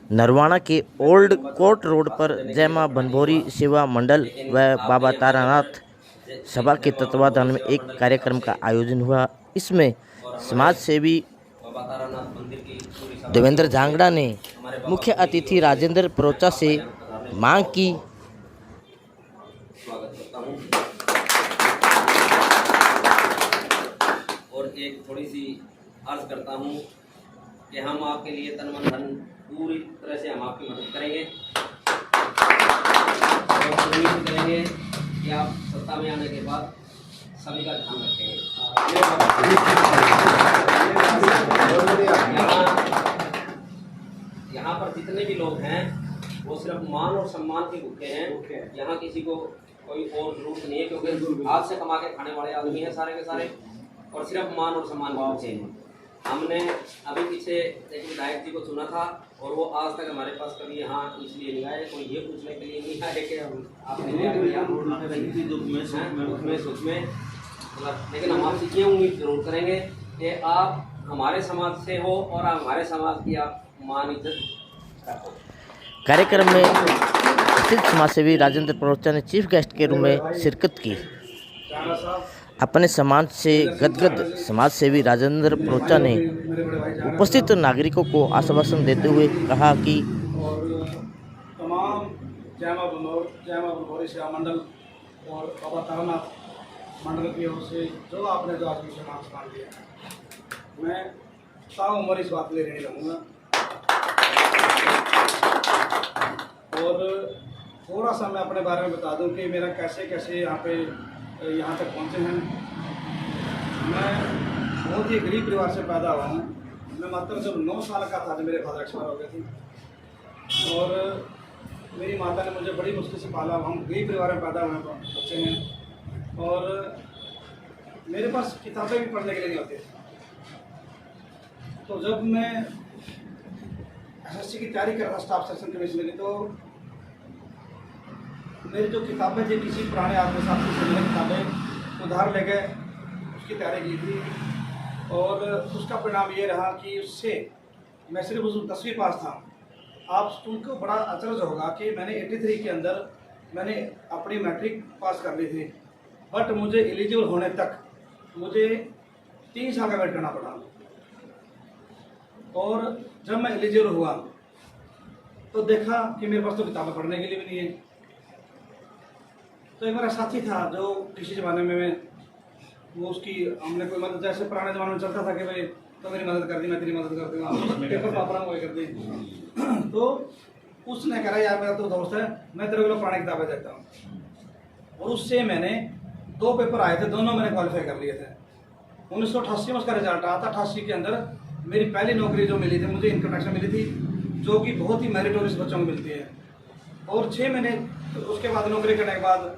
नरवाना के old court road पर जय मां बनभोरी सेवा मंडल व बाबा तारानाथ सभा के तत्वाधान में एक कार्यक्रम का आयोजन हुआ। इसमें समाज सेवी देवेंद्र झांगड़ा ने मुख्य अतिथि राजेंद्र परोचा से मांग की। स्वागत करता हूँ और एक थोड़ी सी अर्ज करता हूँ कि हम आपके लिए तन मन धन पूरी तरह से हम आपकी मदद करेंगे और उम्मीद करेंगे कि आप सत्ता में आने के बाद सभी का ध्यान रखेंगे। यहाँ पर जितने भी लोग हैं वो सिर्फ मान और सम्मान के भूखे हैं। यहाँ किसी को कोई और जरूरत नहीं है, क्योंकि हाथ से कमा के खाने वाले आदमी हैं सारे के सारे, और सिर्फ मान और सम्मान के भूखे हैं। हमने अभी पीछे एक विधायक जी को चुना था और वो आज तक हमारे पास कभी यहाँ इसलिए नहीं आए, कोई ये पूछने के लिए नहीं आए कि आपने दुख में सुख में, लेकिन हम आपसे ये उम्मीद जरूर करेंगे कि आप हमारे समाज से हो और हमारे समाज की आप मान इज्जत रखो। कार्यक्रम में प्रसिद्ध समाजसेवी राजेंद्र परोचा ने चीफ गेस्ट के रूप में शिरकत की। अपने समाज से गदगद समाजसेवी राजेंद्र परोचा ने उपस्थित नागरिकों को आश्वासन देते हुए कहा कि तमाम जय मां बनभोरी सेवा मंडल और बाबा तारानाथ मंडल की ओर से जो आपने जो आज मुझे मान सम्मान दिया, मैं ताउम्र इस बात के लिए ऋणी रहूँगा। और थोड़ा सा मैं अपने बारे में बता दूं कि मेरा कैसे कैसे यहाँ तक पहुँचे हैं। मैं बहुत ही गरीब परिवार से पैदा हुआ हूँ। मैं मात्र जब 9 साल का था जब मेरे फादर एक्सपायर हो गए थे और मेरी माता ने मुझे बड़ी मुश्किल से पाला। हम गरीब परिवार में पैदा हुए बच्चे हैं और मेरे पास किताबें भी पढ़ने के लिए नहीं होती। तो जब मैं एसएससी की तैयारी कर रहा था स्टाफ सेक्शन कमीशन की, तो मेरी जो किताबें थी किसी पुराने आदमी साहब से मैंने किताबें उधार ले गए, उसकी तैयारी की थी और उसका परिणाम ये रहा कि उससे मैं सिर्फ उस 10वीं पास था। आप उनको बड़ा अचरज होगा कि मैंने 83 के अंदर मैंने अपनी मैट्रिक पास कर ली थी, बट मुझे एलिजिबल होने तक मुझे 3 साल का वेट करना पड़ा। और जब मैं एलिजिबल हुआ तो देखा कि मेरे पास तो किताबें पढ़ने के लिए भी नहीं है। तो एक मेरा साथी था जो किसी ज़माने में वो उसकी हमने कोई मदद, जैसे पुराने ज़माने में चलता था कि भाई तो मेरी मदद कर दी, मैं तेरी मदद कर दूँगा, पेपर पापड़ा वही कर दी। तो उसने कहा यार मेरा तो दोस्त है, मैं तेरे को पुरानी किताबें देता हूँ। और उससे मैंने 2 पेपर आए थे, दोनों मैंने क्वालिफाई कर लिए थे। 1988 में उसका रिजल्ट आया था। 88 के अंदर मेरी पहली नौकरी जो मिली थी, मुझे इनकम टैक्स में मिली थी, जो कि बहुत ही मेरिटोरियस बच्चों को मिलती है। और 6 महीने उसके बाद नौकरी करने के बाद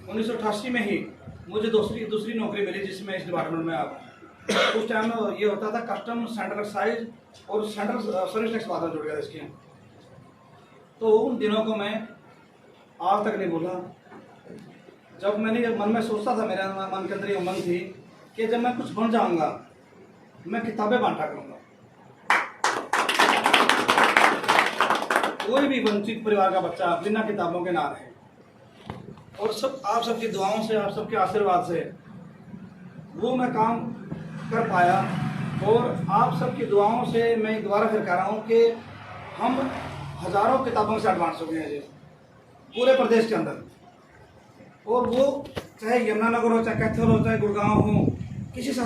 1988 में ही मुझे दूसरी नौकरी मिली, जिसमें इस डिपार्टमेंट में आप उस टाइम में ये होता था कस्टम सेंट्रल एक्साइज और सेंट्रल सर्विस टैक्स बाद में जुड़ गया इसके। तो उन दिनों को मैं आज तक नहीं भूला। जब मैंने मन में सोचता था, मेरे मन के अंदर ये मन थी कि जब मैं कुछ बन जाऊंगा मैं किताबें बांटा करूंगा। कोई भी वंचित परिवार का बच्चा बिना किताबों के ना रहे। और सब आप सबकी दुआओं से, आप सबके आशीर्वाद से वो मैं काम कर पाया। और आप सबकी दुआओं से मैं दोबारा फिर कह रहा हूँ कि हम हज़ारों किताबों से एडवांस हो गए हैं जी पूरे प्रदेश के अंदर। और वो चाहे यमुनानगर हो, चाहे कैथल हो, चाहे गुड़गांव हो, किसी से